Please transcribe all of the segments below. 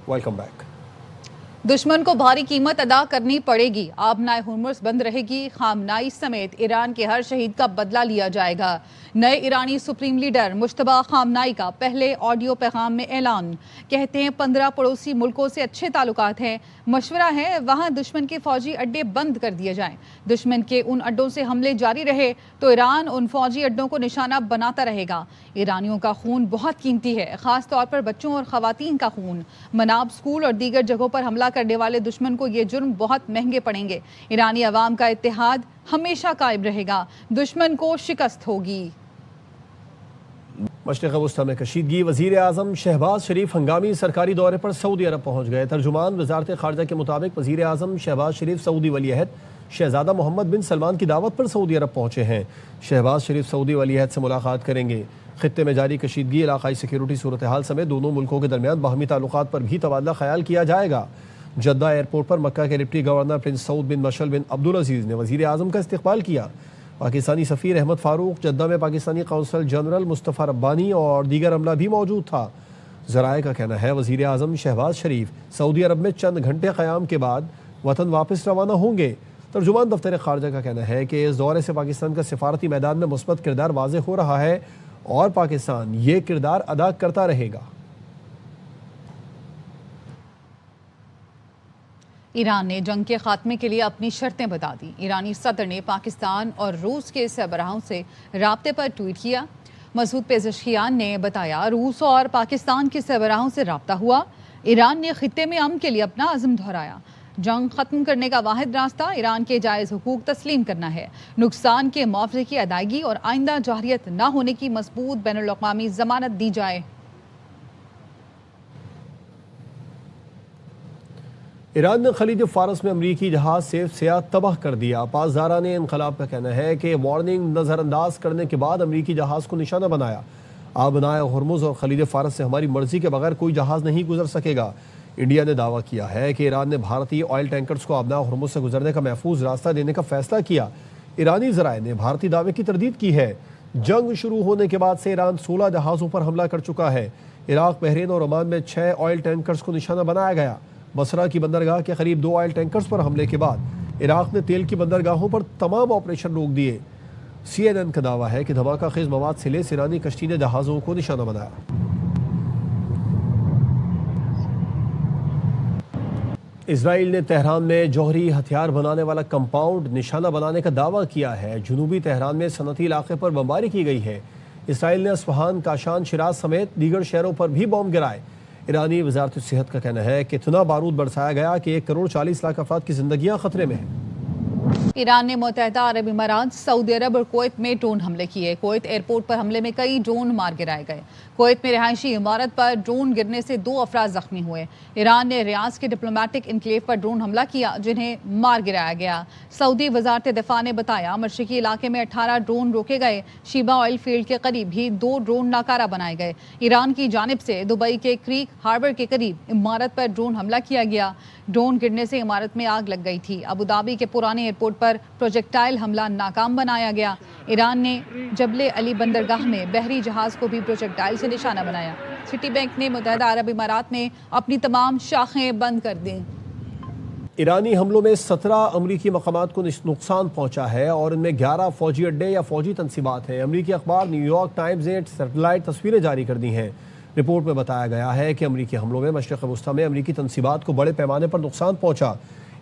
Welcome back. दुश्मन को भारी कीमत अदा करनी पड़ेगी, आबनाए हुर्मुज़ बंद रहेगी, खामनाई समेत ईरान के हर शहीद का बदला लिया जाएगा। नए ईरानी सुप्रीम लीडर मुश्तबा खामनाई का पहले ऑडियो पैगाम में ऐलान। कहते हैं 15 पड़ोसी मुल्कों से अच्छे ताल्लुकात हैं, मशवरा है वहाँ दुश्मन के फौजी अड्डे बंद कर दिए जाएं। दुश्मन के उन अड्डों से हमले जारी रहे तो ईरान उन फौजी अड्डों को निशाना बनाता रहेगा। ईरानियों का खून बहुत कीमती है, खास तौर पर बच्चों और खवातीन का खून। मनाब स्कूल और दीगर जगहों पर हमला करने वाले दुश्मन को ये जुर्म बहुत महंगे पड़ेंगे। ईरानी अवाम का इत्तेहाद हमेशा कायम रहेगा, दुश्मन को शिकस्त होगी। मशरिक़ वस्ती में कशीदगी। वज़ीर आज़म शहबाज शरीफ हंगामी सरकारी दौरे पर सऊदी अरब पहुँच गए। तर्जुमान वज़ारत ख़ारजा के मुताबिक वज़ीर आज़म शहबाज शरीफ सऊदी वलीअहद शहज़ादा मोहम्मद बिन सलमान की दावत पर सऊदी अरब पहुँचे हैं। शहबाज शरीफ सऊदी वलीअहद से मुलाकात करेंगे। खित्ते में जारी कशीदगी, इलाक़ाई सिक्योरिटी सूरत हाल समेत दोनों मुल्कों के दरमियान बाहमी ताल्लुकात पर भी तबादला ख़याल किया जाएगा। जद्दा एयरपोर्ट पर मक्का के डिप्टी गवर्नर प्रिंस सऊद बिन मशल बिन अब्दुल अजीज़ ने वज़ीर आज़म का इस्तकबाल किया। पाकिस्तानी सफ़ीर अहमद फ़ारूक, जद्दा में पाकिस्तानी कौंसल जनरल मुस्तफ़ा रब्बानी और दीगर अमला भी मौजूद था। ज़राए का कहना है वज़ीर आज़म शहबाज शरीफ सऊदी अरब में चंद घंटे क़याम के बाद वतन वापस रवाना होंगे। तर्जुमान दफ्तर ख़ारजा का कहना है कि इस दौरे से पाकिस्तान का सिफारती मैदान में मुस्बत किरदार वाज़ेह हो रहा है और पाकिस्तान ये किरदार अदा करता रहेगा। ईरान ने जंग के खात्मे के लिए अपनी शर्तें बता दी। ईरानी सदर ने पाकिस्तान और रूस के सरबराहों से राब्ते पर ट्वीट किया। मसूद पेज़ेश्कियान ने बताया, रूस और पाकिस्तान के सरबराहों से राब्ता हुआ। ईरान ने खित्ते में अमन के लिए अपना अज़्म दोहराया। जंग ख़त्म करने का वाहिद रास्ता ईरान के जायज़ हुकूक तस्लीम करना है, नुकसान के मुआवजे की अदायगी और आइंदा जाहरियत न होने की मजबूत बैनुल-अक़वामी ज़मानत दी जाए। ईरान ने खलीज फारस में अमरीकी जहाज सेफ सियाह तबाह कर दिया। पासदारा ने इनकलाब का कहना है कि वार्निंग नज़रअंदाज करने के बाद अमरीकी जहाज़ को निशाना बनाया। आबनाए हुर्मुज़ और खलीज फारस से हमारी मर्जी के बगैर कोई जहाज़ नहीं गुजर सकेगा। इंडिया ने दावा किया है कि ईरान ने भारतीय ऑयल टैंकर्स को आबनाए हुर्मुज़ से गुजरने का महफूज रास्ता देने का फैसला किया। ईरानी ज़राए ने भारतीय दावे की तरदीद की है। जंग शुरू होने के बाद से ईरान 16 जहाज़ों पर हमला कर चुका है। इराक, बहरीन और ओमान में 6 ऑयल टैंकर्स को निशाना बनाया गया। बसरा की बंदरगाह के करीब 2 ऑयल टैंकर्स पर हमले के बाद इराक ने तेल की बंदरगाहों पर तमाम ऑपरेशन रोक दिए। CNN का दावा है कि धमाका खेज मवाद से लेस ईरानी कश्ती ने जहाज़ों को निशाना बनाया। इजराइल ने तेहरान में जौहरी हथियार बनाने वाला कंपाउंड निशाना बनाने का दावा किया है। जनूबी तेहरान में सनती इलाके पर बमबारी की गई है। इसराइल ने अस्फहान, काशान, शिराज समेत दीगर शहरों पर भी बम गिराए। ईरानी वज़ारत सेहत का कहना है कि इतना बारूद बरसाया गया कि 1 करोड़ 40 लाख अफराद की जिंदगियां खतरे में हैं। ईरान ने मुत्तहिदा अरब इमारात, सऊदी अरब और कुवैत में ड्रोन हमले किए। कुवैत एयरपोर्ट पर हमले में कई ड्रोन मार गिराए गए। कुवैत में रिहायशी इमारत पर ड्रोन गिरने से 2 अफराद जख्मी हुए। ईरान ने रियाज के डिप्लोमेटिक इनक्लेव पर ड्रोन हमला किया, जिन्हें मार गिराया गया। सऊदी वजारत दिफा ने बताया, मशरिकी इलाके में 18 ड्रोन रोके गए। शीबा ऑयल फील्ड के करीब भी 2 ड्रोन नाकारा बनाए गए। ईरान की जानिब से दुबई के क्रीक हार्बर के करीब इमारत पर ड्रोन हमला किया गया। ड्रोन गिरने से इमारत में आग लग गई थी। अबू धाबी के पुराने एयरपोर्ट पर प्रोजेक्टाइल हमला नाकाम बनाया गया। ईरान ने जबले अली बंदरगाह में बहरी जहाज को भी प्रोजेक्टाइल से निशाना बनाया। सिटी बैंक ने मुत्तहिदा अरब इमारात में अपनी तमाम शाखें बंद कर दी। ईरानी हमलों में 17 अमरीकी मकामात को नुकसान पहुंचा है और इनमें 11 फौजी अड्डे या फौजी तनसीबात हैं। अमरीकी अखबार न्यूयॉर्क टाइम्स ने सैटेलाइट तस्वीरें जारी कर दी हैं। रिपोर्ट में बताया गया है कि अमरीकी हमलों में मशरिक़ वस्ती में अमरीकी तनसीबात को बड़े पैमाने पर नुकसान पहुंचा।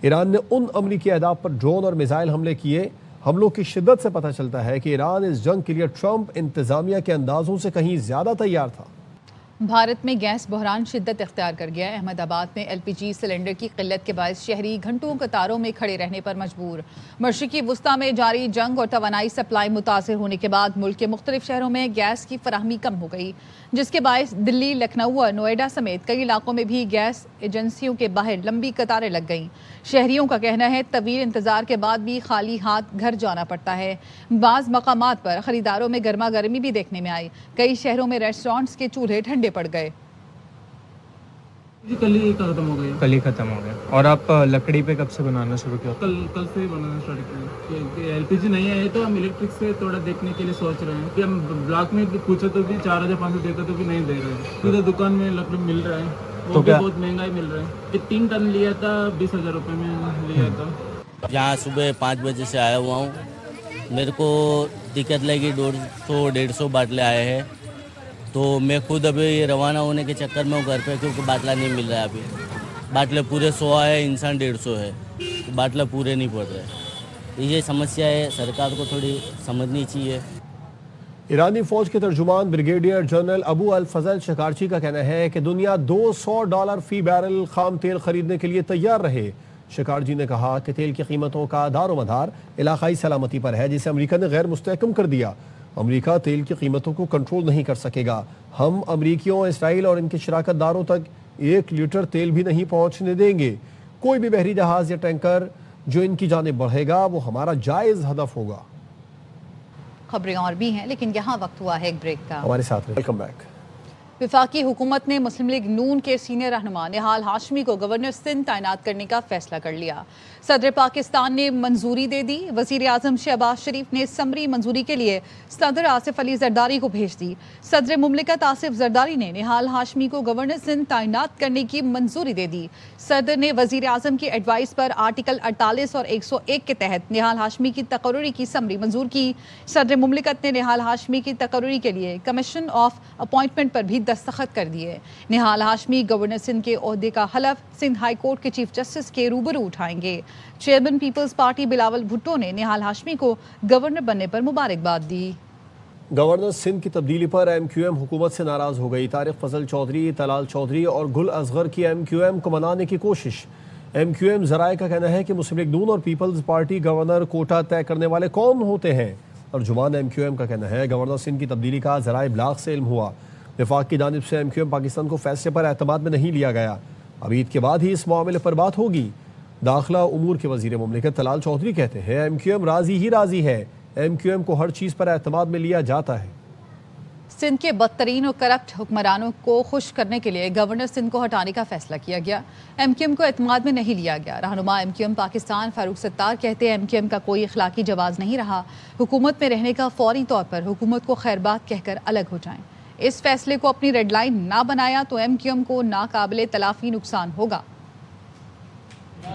ईरान ने उन अमरीकी अहदाफ पर ड्रोन और मिसाइल हमले किए। हमलों की शिद्दत से पता चलता है कि ईरान इस जंग के लिए ट्रंप इंतजामिया के अंदाजों से कहीं ज़्यादा तैयार था। भारत में गैस बहरान शिद्दत इख्तियार कर गया है। अहमदाबाद में LPG सिलेंडर की किल्लत के बायस शहरी घंटों कतारों में खड़े रहने पर मजबूर। मशरिकी वस्ती में जारी जंग और तवानाई सप्लाई मुतासिर होने के बाद मुल्क के मुख्तलिफ शहरों में गैस की फराहमी कम हो गई, जिसके बायस दिल्ली, लखनऊ और नोएडा समेत कई इलाकों में भी गैस एजेंसियों के बाहर लंबी कतारें लग गईं। शहरियों का कहना है तवील इंतजार के बाद भी खाली हाथ घर जाना पड़ता है। बाज़ मकामात पर खरीदारों में गर्मा गर्मी भी देखने में आई। कई शहरों में रेस्टोरेंट्स के चूल्हे ठंडे पड़ गए। जी कल ही खत्म हो गया। कल ही खत्म हो गया। और आप लकड़ी पे कब से बनाना शुरू किया? कल से ही बनाना स्टार्ट किया। LPG नहीं आए तो हम इलेक्ट्रिक से थोड़ा देखने के लिए सोच रहे हैं कि हम ब्लॉक में पूछे तो भी 4,500 देते तो भी नहीं दे रहे हैं। इधर दुकान में लकड़ी मिल रहा है वो भी बहुत महंगा ही मिल रहा है कि 3 टन लिया था 20,000 रुपये में लिया था। यहाँ सुबह 5 बजे से आया हुआ हूँ। मेरे को दिक्कत लगी 150 बाटले आए हैं, तो मैं खुद अभी रवाना होने के चक्कर में हूँ घर पे, क्योंकि बाटला नहीं मिल रहा है। अभी बाटले पूरे 100 है, इंसान 150 है, तो बाटला पूरे नहीं पड़ रहे। ये समस्या है, सरकार को थोड़ी समझनी चाहिए। ईरानी फौज के तर्जुमान ब्रिगेडियर जनरल अबू अल फजल शकारची का कहना है कि दुनिया $200 फी बैरल खाम तेल खरीदने के लिए तैयार रहे। शकारजी ने कहा कि तेल की कीमतों का दारोमदार इलाकाई सलामती पर है, जिसे अमेरिका ने गैर मुस्तहकम कर दिया। अमेरिका तेल की कीमतों को कंट्रोल नहीं कर सकेगा। हम अमरीकियों, इसराइल और इनके शराकत दारों तक 1 लीटर तेल भी नहीं पहुंचने देंगे। कोई भी बहरी जहाज या टैंकर जो इनकी जानिब बढ़ेगा वो हमारा जायज हदफ होगा। खबरें और भी हैं, लेकिन यहाँ वक्त हुआ है एक ब्रेक का। हमारे साथ में वेलकम बैक। वफाकी हुकूमत ने मुस्लिम लीग नून के सीनियर रहनुमा निहाल हाशमी को गवर्नर सिंध तैनात करने का फैसला कर लिया। सदर पाकिस्तान ने मंजूरी दे दी। वजीर आजम शहबाज शरीफ ने समरी मंजूरी के लिए सदर आसिफ अली जरदारी को भेज दी। सदर मुमलिकत आसिफ जरदारी ने निहाल हाशमी को गवर्नर सिंध तैनात करने की मंजूरी दे दी। सदर ने वजीर आजम की एडवाइस पर आर्टिकल 48 और 101 के तहत निहाल हाशमी की तकर्रुरी की समरी मंजूर की। सदर मुमलिकत ने निहाल हाशमी की तकर्रुरी के लिए कमीशन ऑफ अपॉइंटमेंट पर भी दस्तखत कर दिए। निहाल हाशमी गवर्नर सिंध के ओहदे का हलफ सिंध हाई कोर्ट के चीफ जस्टिस के रूबरू उठाएंगे। Chairman peoples party Bilawal Bhutto ने निहाल हाशमी को गवर्नर बनने पर मुबारकबाद दी। गवर्नर सिंध की तब्दीली पर MQM हुकूमत से नाराज हो गई। तारिक फजल चौधरी, तलाल चौधरी और गुल असगर की MQM को मनाने की कोशिश। MQM जराए का कहना है कि मुस्लिम लीग नून और पीपल्स पार्टी गवर्नर कोटा तय करने वाले कौन होते हैं। तर्जुमान MQM का कहना है गवर्नर सिंध की तब्दीली का जराए इब्लाग से इल्म हुआ। वफाक की जानिब से MQM पाकिस्तान को फैसले पर एतमाद में नहीं लिया गया। अब ईद के बाद ही इस मामले पर बात होगी। दाखिला उमूर के वजीर मुमलिकत तलाल चौधरी कहते हैं MQM राजी ही राजी है। MQM को हर चीज़ पर एतमाद में लिया जाता है। सिंध के बदतरीन और करप्ट हुक्मरानों को खुश करने के लिए गवर्नर सिंध को हटाने का फैसला किया गया। MQM को एतमाद में नहीं लिया गया। रहनुमा MQM पाकिस्तान फारूक सत्तार कहते हैं MQM का कोई अखलाकी जवाज़ नहीं रहा। हुकूमत में रहने का फौरी तौर पर हुकूमत को खैरबात कहकर अलग हो जाएं। इस फैसले को अपनी रेड लाइन ना बनाया तो MQM को नाकाबिले तलाफी नुकसान होगा।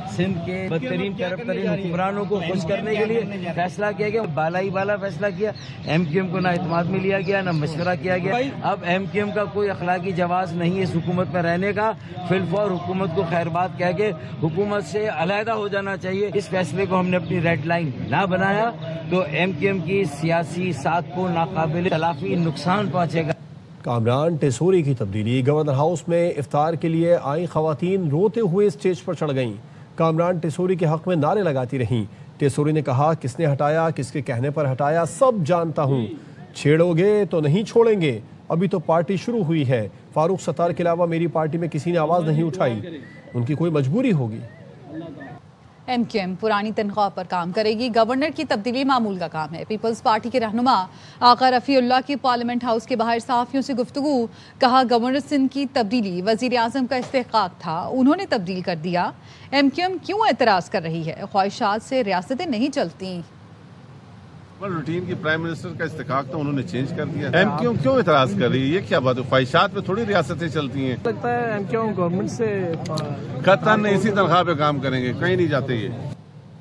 सिंध के बदतरीन करप्तरीन हुक्मरानों को खुश करने के लिए फैसला किया गया। बाला ही बाला फैसला किया। MQM को ना इत्मीनान में लिया गया, ना मशवरा किया गया। अब MQM का कोई अखलाकी जवाज़ नहीं है इस हुकूमत में रहने का। फिलफौर हुकूमत को खैरबात कह के हुकूमत से अलहदा हो जाना चाहिए। इस फैसले को हमने अपनी रेड लाइन ना बनाया तो MQM की सियासी साख को नाकाबिल तलाफी नुकसान पहुँचेगा। कामरान टेसोरी की तब्दीली। गवर्नर हाउस में इफ्तार के लिए आई खवातीन रोते हुए स्टेज पर चढ़ गईं। कामरान टेसोरी के हक में नारे लगाती रहीं। टेसोरी ने कहा किसने हटाया, किसके कहने पर हटाया, सब जानता हूँ। छेड़ोगे तो नहीं छोड़ेंगे। अभी तो पार्टी शुरू हुई है। फारूक सत्तार के अलावा मेरी पार्टी में किसी ने आवाज़ नहीं उठाई। उनकी कोई मजबूरी होगी। MQM पुरानी तनख्वाह पर काम करेगी। गवर्नर की तब्दीली मामूल का काम है। पीपल्स पार्टी के रहनुमा आका रफ़ीउल्लाह की पार्लियामेंट हाउस के बाहर सहाफ़ियों से गुफ्तगू। कहा गवर्नर सिंध की तब्दीली वज़ीर आज़म का इस्तेहक़ाक़ था, उन्होंने तब्दील कर दिया। MQM क्यों एतराज़ कर रही है? ख्वाहिशात से रियासतें नहीं चलती। रूटीन की प्राइम मिनिस्टर का इस्तेकाक था, उन्होंने चेंज कर दिया। MQM क्यों एतराज कर रही है? ये क्या बात है? ख्वाहिशात पे थोड़ी रियासतें चलती हैं। लगता है MQM गवर्नमेंट से कतन इसी तनख्वाह पे काम करेंगे, कहीं नहीं जाते ये।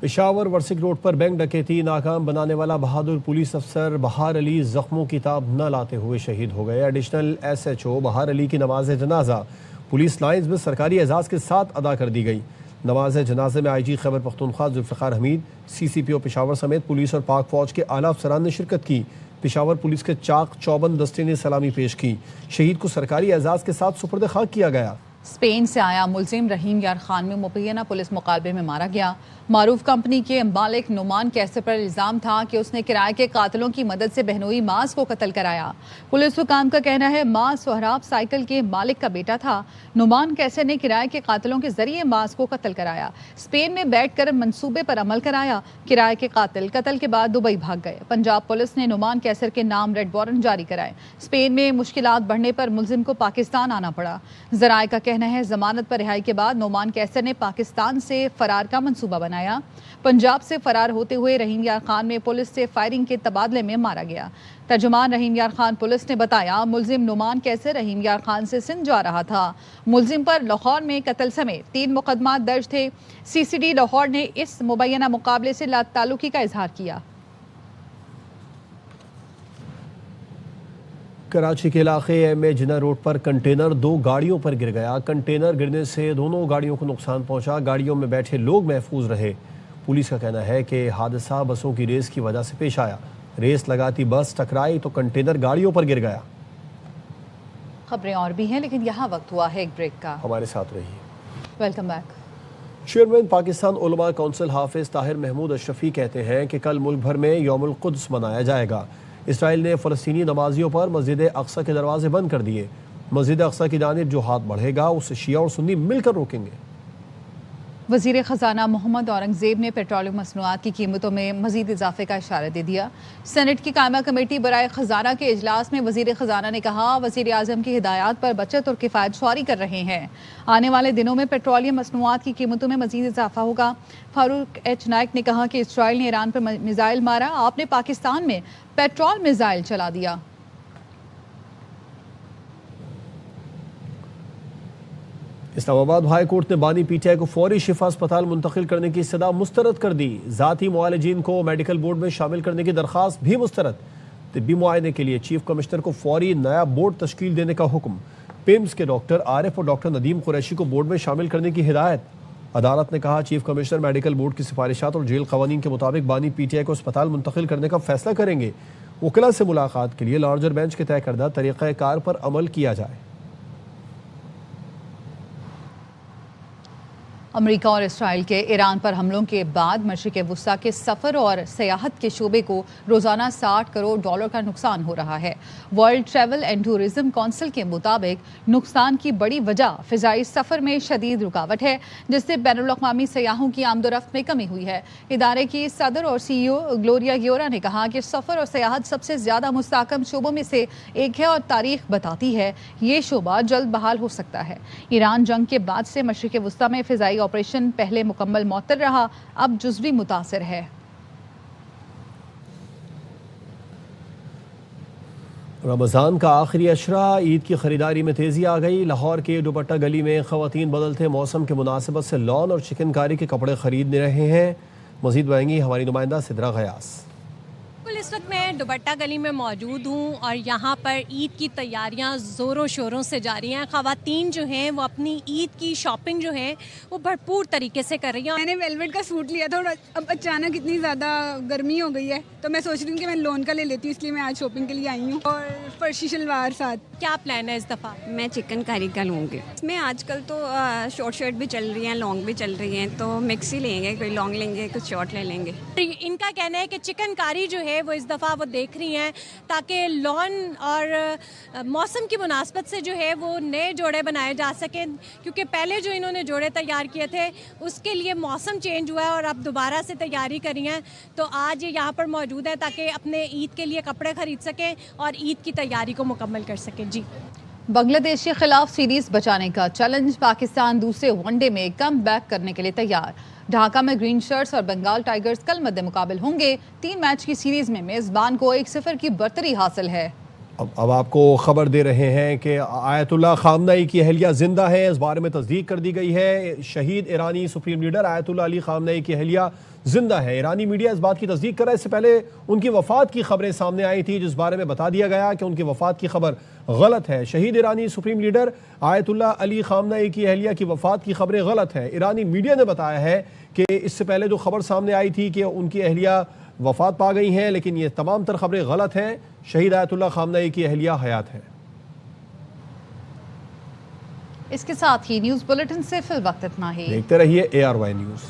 पेशावर वर्सिक रोड पर बैंक डकैती नाकाम बनाने वाला बहादुर पुलिस अफसर बहार अली जख्मों की ताब न लाते हुए शहीद हो गए। एडिशनल SHO बहार अली की नमाज जनाजा पुलिस लाइन्स में सरकारी एजाज़ के साथ अदा कर दी गई। नमाज जनाजे में IG खैबर पख्तूनख्वा जुल्फ़िकार हमीद, CCPO पेशावर समेत पुलिस और पाक फौज के आला अफसरान ने शिरकत की। पेशावर पुलिस के चाक चौबंद दस्ते ने सलामी पेश की। शहीद को सरकारी एजाज़ के साथ सुपर्द खाक किया गया। स्पेन से आया मुलजिम रहीम यार खान में मुबैना पुलिस मुकाबले में मारा गया। मारूफ कंपनी के मालिक नुमान कैसर पर इल्ज़ाम था कि उसने किराए के कातिलों की मदद से बहनोई मास को कत्ल कराया। पुलिस हुकाम का कहना है मास सोहराब साइकिल के मालिक का बेटा था। नुमान कैसर ने किराए के कातिलों के जरिए मास को कत्ल कराया। स्पेन में बैठकर मंसूबे पर अमल कराया। किराए के कातिल कत्ल के बाद दुबई भाग गए। पंजाब पुलिस ने नुमान कैसर के नाम रेड वारंट जारी कराए। स्पेन में मुश्किलात बढ़ने पर मुलजिम को पाकिस्तान आना पड़ा। जराए का کہنا ہے ضمانت پر رہائی کے بعد نعمان کیسر نے پاکستان سے فرار کا منصوبہ بنایا. پنجاب سے فرار ہوتے ہوئے رحیم یار خان میں پولیس سے فائرنگ کے تبادلے میں مارا گیا. ترجمان رحیم یار خان پولیس نے بتایا ملزم نعمان کیسر رحیم یار خان سے سندھ جا رہا تھا. ملزم پر لاہور میں قتل سمیت 3 مقدمات درج تھے. سی سی ڈی لاہور نے اس مبینہ مقابلے سے لا تعلقی کا اظہار کیا. کراچی کے علاقے ایم اے جناح روڈ پر کنٹینر 2 گاڑیوں پر گر گیا. کنٹینر گرنے سے دونوں گاڑیوں کو نقصان پہنچا. گاڑیوں میں بیٹھے لوگ محفوظ رہے. پولیس کا کہنا ہے کہ حادثہ بسوں کی ریس کی وجہ سے پیش آیا. ریس لگاتی بس ٹکرائی تو کنٹینر گاڑیوں پر گر گیا. خبریں اور بھی ہیں لیکن یہاں وقت ہوا ہے ایک بریک کا. ہمارے ساتھ رہیے. Welcome back. چیئرمین پاکستان علماء کونسل حافظ طاہر محمود اشرفی کہتے ہیں کہ کل ملک بھر میں یوم القدس منایا جائے گا. اسرائیل نے فلسطینی نمازیوں پر مسجد اقصی کے دروازے بند کر دیے. مسجد اقصی کی جانب جو ہاتھ بڑھے گا اسے شیعہ اور سنی مل کر روکیں گے. وزیر خزانہ محمد اورنگزیب نے پیٹرولیم مصنوعات کی قیمتوں میں مزید اضافے کا اشارہ دے دیا. سینٹ کی قائمہ کمیٹی برائے خزانہ کے اجلاس میں وزیر خزانہ نے کہا وزیر اعظم کی ہدایات پر بچت اور کفایت شعاری کر رہے ہیں. آنے والے دنوں میں پیٹرولیم مصنوعات کی قیمتوں میں مزید اضافہ ہوگا. فاروق ایچ نائک نے کہا کہ اسرائیل نے ایران پر میزائل مارا, آپ نے پاکستان میں پیٹرول میزائل چلا دیا. اسلام آباد ہائی کورٹ نے بانی پی ٹی آئی کو فوری شفا اسپتال منتقل کرنے کی استدعا مسترد کر دی. ذاتی معالجین کو میڈیکل بورڈ میں شامل کرنے کی درخواست بھی مسترد. طبی معائنے کے لیے چیف کمشنر کو فوری نیا بورڈ تشکیل دینے کا حکم. پیمز کے ڈاکٹر عارف اور ڈاکٹر ندیم قریشی کو بورڈ میں شامل کرنے کی ہدایت. عدالت نے کہا چیف کمشنر میڈیکل بورڈ کی سفارشات اور جیل قوانین کے مطابق بانی پی ٹی آئی کو اسپتال منتقل کرنے کا فیصلہ کریں گے. وکلاء سے ملاقات کے لیے لارجر بینچ کے طے کردہ طریقہ کار پر عمل کیا جائے. امریکہ اور اسرائیل کے ایران پر حملوں کے بعد مشرق وسطیٰ کے سفر اور سیاحت کے شعبے کو روزانہ $60 کروڑ کا نقصان ہو رہا ہے. World travel and tourism council کے مطابق نقصان کی بڑی وجہ فضائی سفر میں شدید رکاوٹ ہے جس سے بین الاقوامی سیاحوں کی آمد و رفت میں کمی ہوئی ہے. ادارے کی صدر اور سی ای او گلوریا گیورا نے کہا کہ سفر اور سیاحت سب سے زیادہ مستحکم شعبوں میں سے ایک ہے اور تاریخ بتاتی ہے یہ شعبہ جلد بحال ہو سکتا ہے. ایران جنگ کے بعد سے مشرق وسطیٰ میں فضائی آپریشن پہلے مکمل معطل رہا, اب جزوی متاثر ہے. رمضان کا آخری عشرہ, عید کی خریداری میں تیزی آ گئی. لاہور کے دوپٹہ گلی میں خواتین بدلتے موسم کے مناسبت سے لان اور چکن کاری کے کپڑے خرید رہے ہیں. مزید بتائیں گی ہماری نمائندہ سدرا غیاث. اس وقت میں دوپٹہ گلی میں موجود ہوں اور یہاں پر عید کی تیاریاں زوروں شوروں سے جاری ہیں. خواتین جو ہیں وہ اپنی عید کی شاپنگ جو ہے وہ بھرپور طریقے سے کر رہی ہیں. میں نے ویلویٹ کا سوٹ لیا تھا اور اب اچانک اتنی زیادہ گرمی ہو گئی ہے تو میں سوچ رہی ہوں کہ میں لون کا لے لیتی ہوں, اس لیے میں آج شاپنگ کے لیے آئی ہوں. اور فرشی شلوار ساتھ. کیا پلان ہے اس دفعہ؟ میں چکن کاری کا لوں گی. اس میں آج کل تو شارٹ شرٹ بھی چل رہی ہیں, لانگ بھی چل رہی ہیں, تو مکس ہی لیں گے, کوئی لانگ لیں گے کچھ شارٹ لے لیں گے. ان کا کہنا ہے کہ چکن کاری جو ہے وہ اس دفعہ وہ دیکھ رہی ہیں تاکہ لان اور موسم کی مناسبت سے جو ہے وہ نئے جوڑے بنائے جا سکیں, کیونکہ پہلے جو انہوں نے جوڑے تیار کیے تھے اس کے لیے موسم چینج ہوا ہے اور اب دوبارہ سے تیاری کری ہیں. تو آج یہ یہاں پر موجود ہے تاکہ اپنے عید کے لیے کپڑے خرید سکیں اور عید کی تیاری کو مکمل کر سکیں. جی, بنگلہ دیش کے خلاف سیریز بچانے کا چیلنج, پاکستان دوسرے ون ڈے میں کم بیک کرنے کے لیے تیار. ڈھاکہ میں گرین شرٹس اور بنگال ٹائیگرز کل مد مقابل ہوں گے. 3 میچ کی سیریز میں میزبان کو 1-0 کی برتری حاصل ہے. اب آپ کو خبر دے رہے ہیں کہ آیت اللہ خامنئی کی اہلیہ زندہ ہے. اس بارے میں تصدیق کر دی گئی ہے. شہید ایرانی سپریم لیڈر آیت اللہ علی خامنئی کی اہلیہ زندہ ہے. ایرانی میڈیا اس بات کی تصدیق کر رہا ہے. اس سے پہلے ان کی وفات کی خبریں سامنے آئی تھی جس بارے میں بتا دیا گیا کہ ان کی وفات کی خبر غلط ہے. شہید ایرانی سپریم لیڈر آیت اللہ علی خامنئی کی اہلیہ کی وفات کی خبریں غلط ہیں. ایرانی میڈیا نے بتایا ہے کہ اس سے پہلے جو خبر سامنے آئی تھی کہ ان کی اہلیہ وفات پا گئی ہیں, لیکن یہ تمام تر خبریں غلط ہیں. شہید آیت اللہ خامنئی کی اہلیہ حیات ہے. اس کے ساتھ ہی نیوز بلیٹن سے فی الوقت اتنا ہی. دیکھتے رہیے ARY نیوز.